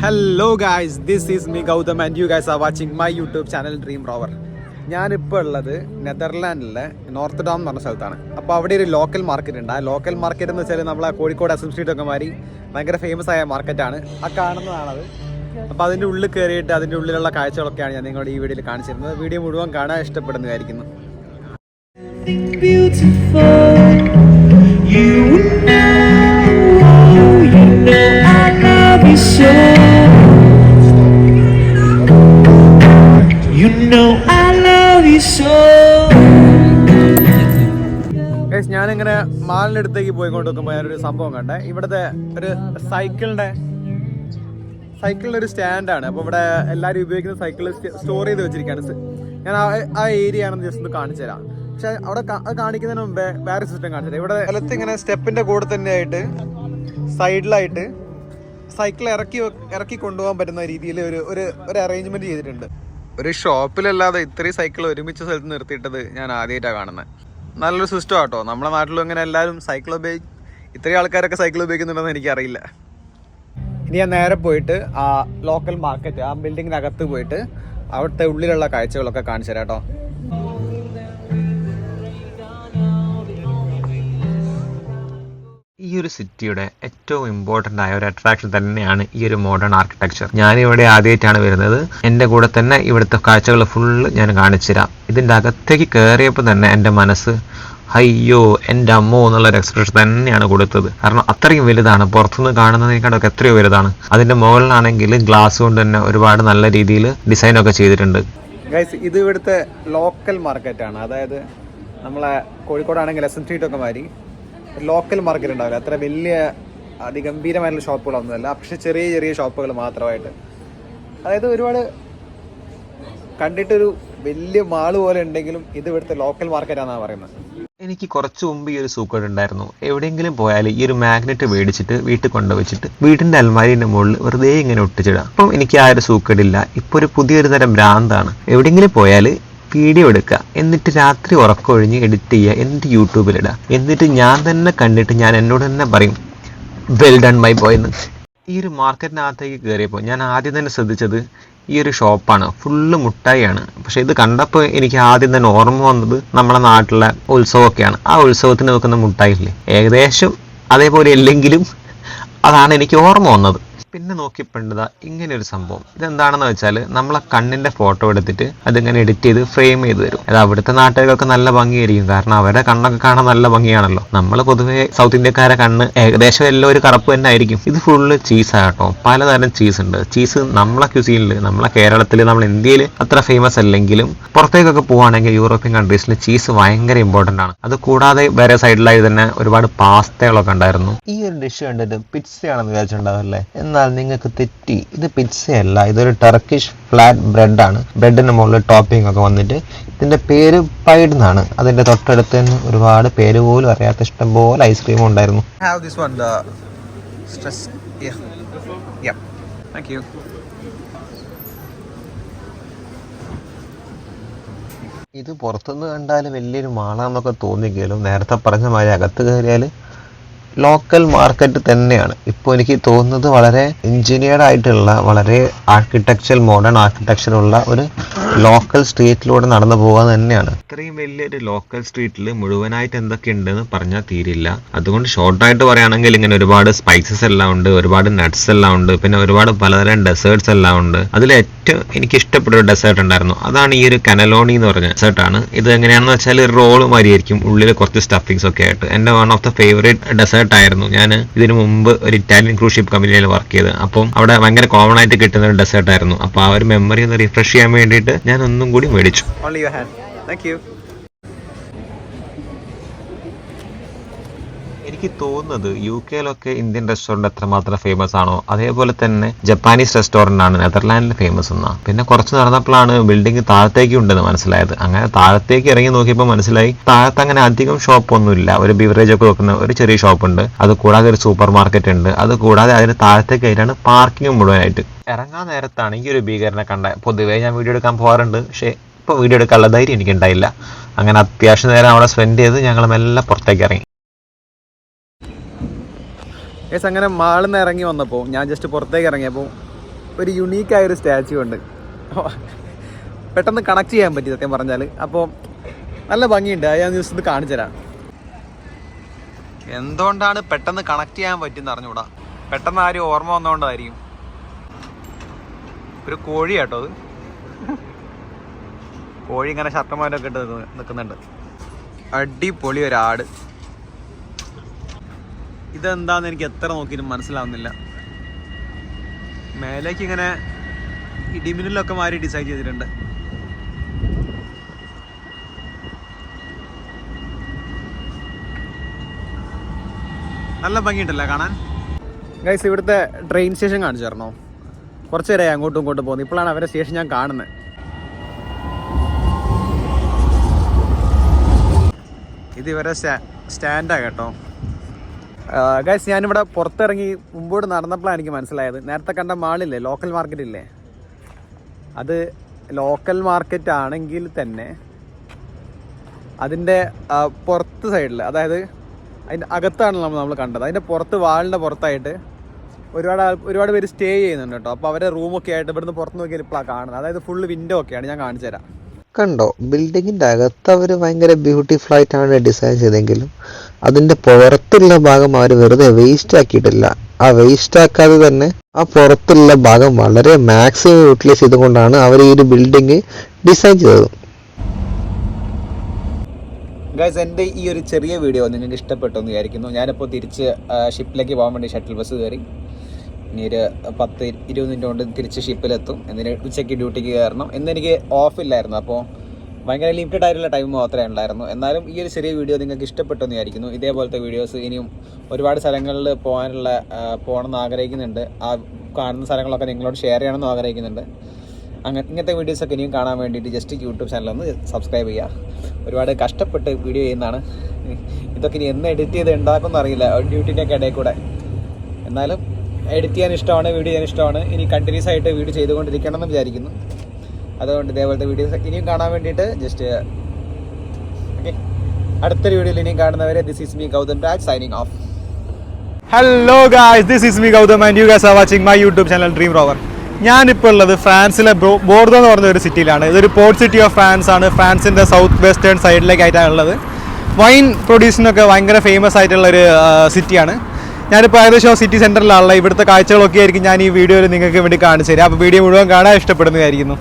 Hello guys, this is me Gautam and you guys are watching my YouTube channel Dream Rover. ഞാനിപ്പോൾ ഉള്ളത് നെതർലാൻഡിലെ north dam എന്ന് പറഞ്ഞ സ്ഥലത്താണ്. അപ്പോൾ അവിടെ ഒരു ലോക്കൽ മാർക്കറ്റ് ഉണ്ട്. ആ ലോക്കൽ മാർക്കറ്റ് എന്ന് വെച്ചാൽ നമ്മളെ കോഴിക്കോട് എസ് എം സ്ട്രീറ്റ് ഒക്കെ മാറി ഭയങ്കര ഫേമസ് ആയ മാർക്കറ്റാണ്. ആ കാണുന്നതാണത്. അപ്പോൾ അതിൻ്റെ ഉള്ളിൽ കയറിയിട്ട് അതിൻ്റെ ഉള്ളിലുള്ള കാഴ്ചകളൊക്കെയാണ് ഞാൻ നിങ്ങളുടെ ഈ വീഡിയോയിൽ കാണിച്ചിരുന്നത്. വീഡിയോ മുഴുവൻ കാണാൻ ഇഷ്ടപ്പെടുന്നതായിരിക്കുന്നു. ഞാനിങ്ങനെ മാളിൻ്റെ അടുത്തേക്ക് പോയിക്കൊണ്ട് നോക്കുമ്പോൾ ഞാനൊരു സംഭവം കണ്ടേ. ഇവിടുത്തെ ഒരു സൈക്കിളിൻ്റെ ഒരു സ്റ്റാൻഡാണ്. അപ്പോൾ ഇവിടെ എല്ലാവരും ഉപയോഗിക്കുന്ന സൈക്കിൾ സ്റ്റോർ ചെയ്ത് വെച്ചിരിക്കുകയാണ്. ഞാൻ ആ ഏരിയ ആണെന്ന് ജസ്റ്റ് ഒന്ന് കാണിച്ചു തരാം. പക്ഷെ അവിടെ അത് കാണിക്കുന്നതിന് മുമ്പേ വേറെ സിസ്റ്റം കാണിച്ചു തരാം. ഇവിടെ സ്ഥലത്ത് ഇങ്ങനെ സ്റ്റെപ്പിൻ്റെ കൂടെ തന്നെയായിട്ട് സൈഡിലായിട്ട് സൈക്കിൾ ഇറക്കി കൊണ്ടുപോകാൻ പറ്റുന്ന രീതിയിൽ ഒരു അറേഞ്ച്മെന്റ് ചെയ്തിട്ടുണ്ട്. ഒരു ഷോപ്പിലല്ലാതെ ഇത്രയും സൈക്കിൾ ഒരുമിച്ച് സ്ഥലത്ത് നിർത്തിയിട്ടത് ഞാൻ ആദ്യമായിട്ടാണ് കാണുന്നത്. നല്ലൊരു സിസ്റ്റം ആട്ടോ. നമ്മുടെ നാട്ടിലും ഇങ്ങനെ എല്ലാവരും ഇത്രയും ആൾക്കാരൊക്കെ സൈക്കിൾ ഉപയോഗിക്കുന്നുണ്ടെന്ന് എനിക്കറിയില്ല. ഇനി ഞാൻ നേരെ പോയിട്ട് ആ ലോക്കൽ മാർക്കറ്റ് ആ ബിൽഡിങ്ങിനകത്ത് പോയിട്ട് അവിടുത്തെ ഉള്ളിലുള്ള കാഴ്ചകളൊക്കെ കാണിച്ചു തരാം കേട്ടോ. ഈ ഒരു സിറ്റിയുടെ ഏറ്റവും ഇമ്പോർട്ടൻ്റ് ആയ ഒരു അട്രാക്ഷൻ തന്നെയാണ് ഈ ഒരു മോഡേൺ ആർക്കിടെക്ചർ. ഞാനിവിടെ ആദ്യമായിട്ടാണ് വരുന്നത്. എൻ്റെ കൂടെ തന്നെ ഇവിടുത്തെ കാഴ്ചകൾ ഫുള്ള് ഞാൻ കാണിച്ചു തരാം. ഇതിൻ്റെ അകത്തേക്ക് കയറിയപ്പോൾ തന്നെ എൻ്റെ മനസ്സ് അയ്യോ എൻ്റെ അമ്മോ എന്നുള്ളൊരു എക്സ്പ്രഷൻ തന്നെയാണ് കൊടുത്തത്. കാരണം അത്രയും വലുതാണ്, പുറത്തുനിന്ന് കാണുന്നതിനേക്കാളൊക്കെ എത്രയോ വലുതാണ്. അതിൻ്റെ മുകളിലാണെങ്കിൽ ഗ്ലാസ് കൊണ്ട് തന്നെ ഒരുപാട് നല്ല രീതിയിൽ ഡിസൈനൊക്കെ ചെയ്തിട്ടുണ്ട്. ഗൈസ്, ഇത് ഇവിടുത്തെ ലോക്കൽ മാർക്കറ്റാണ്. അതായത് നമ്മളെ കോഴിക്കോടാണെങ്കിൽ എസ് എം സ്ട്രീറ്റൊക്കെ മാറി ലോക്കൽ മാർക്കറ്റ് ഉണ്ടാവില്ല. അത്ര വലിയ അതിഗംഭീരമായിട്ടുള്ള ഷോപ്പുകളൊന്നുമല്ല, പക്ഷെ ചെറിയ ചെറിയ ഷോപ്പുകൾ മാത്രമായിട്ട്. അതായത് ഒരുപാട് കണ്ടിട്ടൊരു വലിയ മാള് പോലെ ഉണ്ടെങ്കിലും ഇത് ഇവിടുത്തെ ലോക്കൽ മാർക്കറ്റാണെന്നാണ് പറയുന്നത്. എനിക്ക് കുറച്ച് മുമ്പ് ഈ ഒരു സൂക്കേട് ഉണ്ടായിരുന്നു. എവിടെയെങ്കിലും പോയാൽ ഈ ഒരു മാഗ്നറ്റ് മേടിച്ചിട്ട് വീട്ടിൽ കൊണ്ടുവച്ചിട്ട് വീട്ടിൻ്റെ അൽമാരിൻ്റെ മുകളിൽ വെറുതെ ഇങ്ങനെ ഒട്ടിച്ചിടാം. അപ്പം എനിക്ക് ആ ഒരു സൂക്കേടില്ല. ഇപ്പോൾ ഒരു പുതിയൊരു തരം ഭ്രാന്താണ്. എവിടെയെങ്കിലും പോയാൽ വീഡിയോ എടുക്കുക, എന്നിട്ട് രാത്രി ഉറക്കമൊഴിഞ്ഞ് എഡിറ്റ് ചെയ്യുക, എന്നിട്ട് യൂട്യൂബിലിടുക, എന്നിട്ട് ഞാൻ തന്നെ കണ്ടിട്ട് ഞാൻ എന്നോട് തന്നെ പറയും വെൽ ഡൺ മൈ ബോയ് എന്ന്. ഈ ഒരു മാർക്കറ്റിനകത്തേക്ക് കയറിയപ്പോൾ ഞാൻ ആദ്യം തന്നെ ശ്രദ്ധിച്ചത് ഈ ഒരു ഷോപ്പാണ്. ഫുള്ള് മുട്ടായിയാണ്. പക്ഷെ ഇത് കണ്ടപ്പോൾ എനിക്ക് ആദ്യം തന്നെ ഓർമ്മ വന്നത് നമ്മളെ നാട്ടിലെ ഉത്സവമൊക്കെയാണ്. ആ ഉത്സവത്തിന് വെക്കുന്ന മുട്ടായില്ലേ, ഏകദേശം അതേപോലെ അല്ലെങ്കിലും അതാണ് എനിക്ക് ഓർമ്മ വന്നത്. പിന്നെ നോക്കിയപ്പോണ്ടതാ ഇങ്ങനെ ഒരു സംഭവം. ഇതെന്താണെന്ന് വെച്ചാൽ നമ്മളെ കണ്ണിന്റെ ഫോട്ടോ എടുത്തിട്ട് അതിങ്ങനെ എഡിറ്റ് ചെയ്ത് ഫ്രെയിം ചെയ്ത് തരും. അത് അവിടുത്തെ നാട്ടുകാർക്കൊക്കെ നല്ല ഭംഗിയായിരിക്കും, കാരണം അവരുടെ കണ്ണൊക്കെ കാണാൻ നല്ല ഭംഗിയാണല്ലോ. നമ്മൾ പൊതുവെ സൗത്ത് ഇന്ത്യക്കാരെ കണ്ണ് ഏകദേശം എല്ലാം ഒരു കറുപ്പ് തന്നെ ആയിരിക്കും. ഇത് ഫുള്ള് ചീസാട്ടോ. പലതരം ചീസ് ഉണ്ട്. ചീസ് നമ്മളെ ക്യൂസീനിൽ, നമ്മളെ കേരളത്തിൽ, നമ്മൾ ഇന്ത്യയിൽ അത്ര ഫേമസ് അല്ലെങ്കിലും പുറത്തേക്കൊക്കെ പോവുകയാണെങ്കിൽ യൂറോപ്യൻ കൺട്രീസിൽ ചീസ് ഭയങ്കര ഇമ്പോർട്ടൻ്റ് ആണ്. അത് കൂടാതെ വേറെ സൈഡിലായി തന്നെ ഒരുപാട് പാസ്തകളൊക്കെ ഉണ്ടായിരുന്നു. ഈ ഒരു ഡിഷ് കണ്ടിട്ട് പിസ്സയാണെന്ന് വിചാരിച്ചിട്ടുണ്ടാവില്ലേ? എന്നാൽ നിങ്ങൾക്ക് തെറ്റി. ഇത് പിസ്സയല്ല, ഇതൊരു ടർക്കിഷ് ഫ്ലാറ്റ് ബ്രെഡ് ആണ്. ബ്രെഡിന്റെ മുകളിൽ ടോപ്പിംഗ് ഒക്കെ വന്നിട്ട് ഇതിന്റെ പേര് പൈഡ് എന്നാണ്. അതിന്റെ തൊട്ടടുത്ത് തന്നെ ഒരുപാട് പേര് പോലും അറിയാത്ത ഇഷ്ടംപോലെ ഐസ്ക്രീം ഉണ്ടായിരുന്നു. ഇത് പുറത്തുനിന്ന് കണ്ടാൽ വലിയൊരു മാളാന്നൊക്കെ തോന്നിയെങ്കിലും നേരത്തെ പറഞ്ഞ മാതിരി അകത്ത് കയറിയാൽ ലോക്കൽ മാർക്കറ്റ് തന്നെയാണ്. ഇപ്പോൾ എനിക്ക് തോന്നുന്നത് വളരെ എഞ്ചിനീയർഡ് ആയിട്ടുള്ള, വളരെ ആർക്കിടെക്ചർ, മോഡേൺ ആർക്കിടെക്ചർ ഉള്ള ഒരു ലോക്കൽ സ്ട്രീറ്റിലൂടെ നടന്നു പോകാൻ തന്നെയാണ്. ഇത്രയും വലിയൊരു ലോക്കൽ സ്ട്രീറ്റിൽ മുഴുവനായിട്ട് എന്തൊക്കെ ഉണ്ടെന്ന് പറഞ്ഞാൽ തീരില്ല. അതുകൊണ്ട് ഷോർട്ടായിട്ട് പറയുകയാണെങ്കിൽ ഇങ്ങനെ ഒരുപാട് സ്പൈസസ് എല്ലാം ഉണ്ട്, ഒരുപാട് നട്ട്സ് എല്ലാം ഉണ്ട്, പിന്നെ ഒരുപാട് പലതരം ഡെസേർട്സ് എല്ലാം ഉണ്ട്. അതിൽ ഏറ്റവും എനിക്ക് ഇഷ്ടപ്പെട്ട ഒരു ഡെസേർട്ട് ഉണ്ടായിരുന്നു. അതാണ് ഈ ഒരു കനലോണി എന്ന് പറഞ്ഞ ഡെസേർട്ടാണ്. ഇത് എങ്ങനെയാണെന്ന് വെച്ചാൽ റോള് മാതിരിയായിരിക്കും, ഉള്ളിൽ കുറച്ച് സ്റ്റഫിങ്സ് ഒക്കെ ആയിട്ട്. എൻ്റെ one of the favourite dessert ആയിരുന്നു. ഞാൻ ഇതിനു മുമ്പ് ഒരു ഇറ്റാലിയൻ ക്രൂസ് ഷിപ്പ് കമ്പനിയിൽ വർക്ക് ചെയ്ത്, അപ്പം അവിടെ ഭയങ്കര കോമൺ ആയിട്ട് കിട്ടുന്ന ഒരു ഡെസേർട്ട് ആയിരുന്നു. അപ്പോൾ ആ ഒരു മെമ്മറി ഒന്ന് റിഫ്രഷ് ചെയ്യാൻ വേണ്ടിയിട്ട് ഞാൻ ഒന്നും കൂടി മേടിച്ചു. എനിക്ക് തോന്നുന്നത് യു കെയിലൊക്കെ ഇന്ത്യൻ റെസ്റ്റോറൻറ്റ് എത്രമാത്രം ഫേമസ് ആണോ അതേപോലെ തന്നെ ജപ്പാനീസ് റെസ്റ്റോറൻ്റ് ആണ് നെതർലാൻഡിൽ ഫേമസ് എന്നാ. പിന്നെ കുറച്ച് നടന്നപ്പോഴാണ് ബിൽഡിംഗ് താഴത്തേക്ക് ഉണ്ടെന്ന് മനസ്സിലായത്. അങ്ങനെ താഴത്തേക്ക് ഇറങ്ങി നോക്കിയപ്പോൾ മനസ്സിലായി താഴത്ത് അങ്ങനെ അധികം ഷോപ്പൊന്നുമില്ല. ഒരു ബിവറേജ് ഒക്കെ വെക്കുന്ന ഒരു ചെറിയ ഷോപ്പുണ്ട്. അത് കൂടാതെ ഒരു സൂപ്പർ മാർക്കറ്റ് ഉണ്ട്. അത് കൂടാതെ അതിന് താഴത്തേക്ക് ആയിട്ടാണ് പാർക്കിംഗ് മുഴുവനായിട്ട്. ഇറങ്ങാൻ നേരത്താണ് ഈ ഒരു ഭീകരനെ കണ്ടത്. പൊതുവേ ഞാൻ വീഡിയോ എടുക്കാൻ പോകാറുണ്ട്, പക്ഷേ ഇപ്പോൾ വീഡിയോ എടുക്കാനുള്ള ധൈര്യം എനിക്കുണ്ടായില്ല. അങ്ങനെ അത്യാവശ്യം നേരം അവിടെ സ്പെൻഡ് ചെയ്ത് ഞങ്ങൾ മെല്ലെ പുറത്തേക്ക് ഇറങ്ങി. അങ്ങനെ മാളിൽ നിന്ന് ഇറങ്ങി വന്നപ്പോൾ ഞാൻ ജസ്റ്റ് പുറത്തേക്ക് ഇറങ്ങിയപ്പോൾ ഒരു യുണീക്കായൊരു സ്റ്റാച്ചു ഉണ്ട്. പെട്ടെന്ന് കണക്ട് ചെയ്യാൻ പറ്റി സത്യം പറഞ്ഞാൽ. അപ്പോൾ നല്ല ഭംഗിയുണ്ട്. അത് ഞാൻ ദിവസം ഇത് കാണിച്ചു തരാം. എന്തുകൊണ്ടാണ് പെട്ടെന്ന് കണക്ട് ചെയ്യാൻ പറ്റിയെന്ന് അറിഞ്ഞൂടാ. പെട്ടെന്ന് ആരും ഓർമ്മ വന്നുകൊണ്ടായിരിക്കും. ഒരു കോഴി കേട്ടോ അത്. കോഴി ഇങ്ങനെ ഷർട്ടന്മാരൊക്കെ ഇട്ട് നിൽക്കുന്നുണ്ട്. അടിപൊളി ഒരാട്. ഇതെന്താന്ന് എനിക്ക് എത്ര നോക്കിയിട്ടും മനസ്സിലാവുന്നില്ല. മേലേക്ക് ഇങ്ങനെ ഇടിമിന്നലൊക്കെ മാറി ഡിസൈൻ ചെയ്തിട്ടുണ്ട്. നല്ല ഭംഗിയുണ്ടല്ലേ കാണാൻ. ഗൈസ്, ഇവിടുത്തെ ട്രെയിൻ സ്റ്റേഷൻ കാണിച്ചു തരണോ? കുറച്ച് നേരമായി അങ്ങോട്ടും ഇങ്ങോട്ടും പോകുന്നത്. ഇപ്പോഴാണ് അവരുടെ സ്റ്റേഷൻ ഞാൻ കാണുന്നത്. ഇത് ഇവരെ സ്റ്റാൻഡാണ് കേട്ടോ. ഗൈസ്, ഞാനിവിടെ പുറത്തിറങ്ങി മുമ്പോട്ട് നടന്നപ്പോഴാണ് എനിക്ക് മനസ്സിലായത്, നേരത്തെ കണ്ട മാളില്ലേ, ലോക്കൽ മാർക്കറ്റ് ഇല്ലേ, അത് ലോക്കൽ മാർക്കറ്റ് ആണെങ്കിൽ തന്നെ അതിൻ്റെ പുറത്ത് സൈഡിൽ, അതായത് അതിൻ്റെ അകത്താണല്ലോ നമ്മൾ കണ്ടത്. അതിൻ്റെ പുറത്ത്, വാളിൻ്റെ പുറത്തായിട്ട് ഒരുപാട് പേര് സ്റ്റേ ചെയ്യുന്നുണ്ട് കേട്ടോ. അപ്പോൾ അവരുടെ റൂമൊക്കെ ആയിട്ട് ഇവിടുന്ന് പുറത്ത് നോക്കിയാൽ ഇപ്പോഴാണ് കാണുന്നത്. അതായത് ഫുള്ള് വിൻഡോ ഒക്കെയാണ്. ഞാൻ കാണിച്ചു തരാം. കണ്ടോ, ബിൽഡിങ്ങിൻ്റെ അകത്ത് അവർ ഭയങ്കര ബ്യൂട്ടിഫുൾ ആയിട്ടാണ് ഡിസൈൻ ചെയ്തെങ്കിലും അതിൻ്റെ പുറത്തുള്ള ഭാഗം അവർ വെറുതെ വേസ്റ്റ് ആക്കിയിട്ടില്ല. ആ വേസ്റ്റ് ആക്കാതെ തന്നെ ആ പുറത്തുള്ള ഭാഗം വളരെ മാക്സിമം യൂട്ടിലൈസ് ചെയ്തുകൊണ്ടാണ് അവർ ഈ ഒരു ബിൽഡിങ് ഡിസൈൻ ചെയ്തത്. ഗൈസ്, എൻ്റെ ഈ ഒരു ചെറിയ വീഡിയോ നിങ്ങൾക്ക് ഇഷ്ടപ്പെട്ടു എന്ന് വിചാരിക്കുന്നു. ഞാനിപ്പോൾ തിരിച്ച് ഷിപ്പിലേക്ക് പോകാൻ വേണ്ടി ഷട്ടിൽ ബസ് കയറി. ഇനി ഒരു 10-20 മിനിറ്റ് കൊണ്ട് തിരിച്ച് ഷിപ്പിലെത്തും. എന്നിട്ട് ഉച്ചയ്ക്ക് ഡ്യൂട്ടിക്ക് കയറണം. ഇന്നെനിക്ക് ഓഫില്ലായിരുന്നു. അപ്പോൾ ഭയങ്കര ലിമിറ്റഡ് ആയിട്ടുള്ള ടൈം മാത്രമേ ഉണ്ടായിരുന്നു. എന്നാലും ഈ ഒരു ചെറിയ വീഡിയോ നിങ്ങൾക്ക് ഇഷ്ടപ്പെട്ടു എന്ന് വിചാരിക്കുന്നു. ഇതേപോലത്തെ വീഡിയോസ് ഇനിയും ഒരുപാട് സ്ഥലങ്ങളിൽ പോകണമെന്ന് ആഗ്രഹിക്കുന്നുണ്ട്. ആ കാണുന്ന സ്ഥലങ്ങളൊക്കെ നിങ്ങളോട് ഷെയർ ചെയ്യണമെന്ന് ആഗ്രഹിക്കുന്നുണ്ട്. ഇങ്ങനത്തെ വീഡിയോസൊക്കെ ഇനിയും കാണാൻ വേണ്ടിയിട്ട് ജസ്റ്റ് യൂട്യൂബ് ചാനലൊന്ന് സബ്സ്ക്രൈബ് ചെയ്യുക. ഒരുപാട് കഷ്ടപ്പെട്ട് വീഡിയോ ചെയ്യുന്നതാണ്. ഇതൊക്കെ ഇനി എന്ന് എഡിറ്റ് ചെയ്ത് ഉണ്ടാക്കുമെന്ന് അറിയില്ല, ഡ്യൂട്ടിൻ്റെയൊക്കെ ഇടയിൽ കൂടെ. എന്നാലും എഡിറ്റ് ചെയ്യാൻ ഇഷ്ടമാണ്, വീഡിയോ ചെയ്യാൻ ഇഷ്ടമാണ്. ഇനി കണ്ടിന്യൂസ് ആയിട്ട് വീഡിയോ ചെയ്തുകൊണ്ടിരിക്കണം എന്ന് വിചാരിക്കുന്നു. അതുകൊണ്ട് ഇതേപോലത്തെ വീഡിയോസ് ഇനിയും കാണാൻ വേണ്ടിയിട്ട് ജസ്റ്റ് ഓക്കെ, അടുത്തൊരു വീഡിയോയിൽ ഇനിയും കാണുന്നവരെ this is me Gautham Raj signing off. Hello guys, this is me Gautham and you guys are watching my YouTube channel dream rover. ഞാനിപ്പോൾ ഉള്ളത് ഫ്രാൻസിലെ ബോർഡോ എന്ന് പറഞ്ഞ ഒരു സിറ്റിയിലാണ്. ഇതൊരു പോർട്ട് സിറ്റി ഓഫ് ഫ്രാൻസ് ആണ്. ഫ്രാൻസിൻ്റെ സൗത്ത് വെസ്റ്റേൺ സൈഡിലേക്കായിട്ടാണ് ഉള്ളത്. വൈൻ പ്രൊഡ്യൂസിനൊക്കെ ഭയങ്കര ഫേമസ് ആയിട്ടുള്ളൊരു സിറ്റിയാണ്. ഞാനിപ്പോൾ ഏകദേശം സിറ്റി സെൻറ്ററിലുള്ള ഇവിടുത്തെ കാഴ്ചകളൊക്കെ ആയിരിക്കും ഞാൻ ഈ വീഡിയോയിൽ നിങ്ങൾക്ക് വേണ്ടി കാണിച്ചു തരാം. അപ്പോൾ വീഡിയോ മുഴുവൻ കാണാൻ ഇഷ്ടപ്പെടുന്നതായിരിക്കുന്നു.